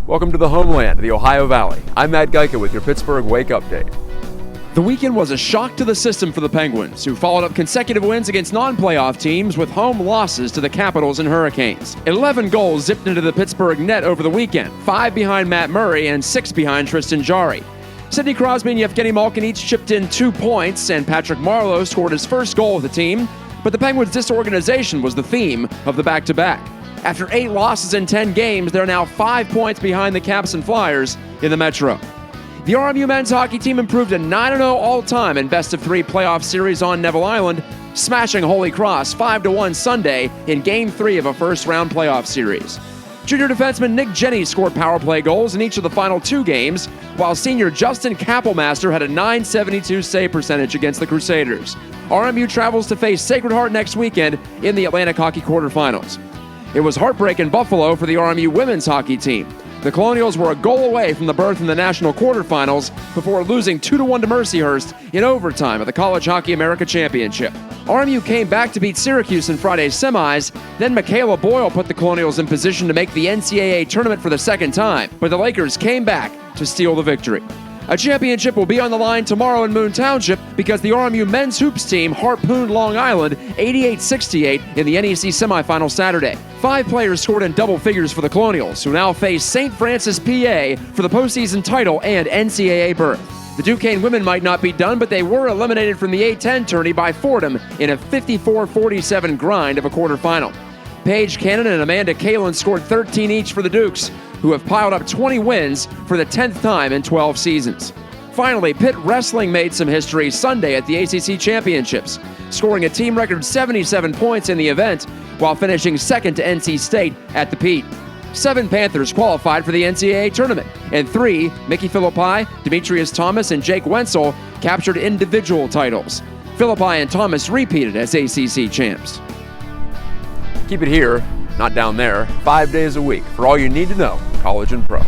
Welcome to the homeland, the Ohio Valley. I'm Matt Geica with your Pittsburgh Wake Update. The weekend was a shock to the system for the Penguins, who followed up consecutive wins against non-playoff teams with home losses to the Capitals and Hurricanes. 11 goals zipped into the Pittsburgh net over the weekend, 5 behind Matt Murray and 6 behind Tristan Jarry. Sidney Crosby and Yevgeny Malkin each chipped in 2 points, and Patrick Marleau scored his first goal with the team, but the Penguins' disorganization was the theme of the back-to-back. After 8 losses in 10 games, they're now 5 points behind the Caps and Flyers in the Metro. The RMU men's hockey team improved to 9-0 all-time in best-of-3 playoff series on Neville Island, smashing Holy Cross 5-1 Sunday in Game 3 of a first-round playoff series. Junior defenseman Nick Jennings scored power play goals in each of the final 2 games, while senior Justin Kappelmaster had a .972 save percentage against the Crusaders. RMU travels to face Sacred Heart next weekend in the Atlantic Hockey quarterfinals. It was heartbreak in Buffalo for the RMU women's hockey team. The Colonials were a goal away from the berth in the national quarterfinals before losing 2-1 to Mercyhurst in overtime at the College Hockey America Championship. RMU came back to beat Syracuse in Friday's semis, then Michaela Boyle put the Colonials in position to make the NCAA tournament for the second time, but the Lakers came back to steal the victory. A championship will be on the line tomorrow in Moon Township because the RMU men's hoops team harpooned Long Island 88-68 in the NEC semifinal Saturday. 5 players scored in double figures for the Colonials, who now face St. Francis, PA for the postseason title and NCAA berth. The Duquesne women might not be done, but they were eliminated from the A-10 tourney by Fordham in a 54-47 grind of a quarterfinal. Paige Cannon and Amanda Kalin scored 13 each for the Dukes, who have piled up 20 wins for the 10th time in 12 seasons. Finally, Pitt Wrestling made some history Sunday at the ACC Championships, scoring a team record 77 points in the event while finishing second to NC State at the Pete. 7 Panthers qualified for the NCAA tournament, and 3, Mickey Philippi, Demetrius Thomas, and Jake Wenzel, captured individual titles. Philippi and Thomas repeated as ACC champs. Keep it here, not down there, 5 days a week for all you need to know, college and pro.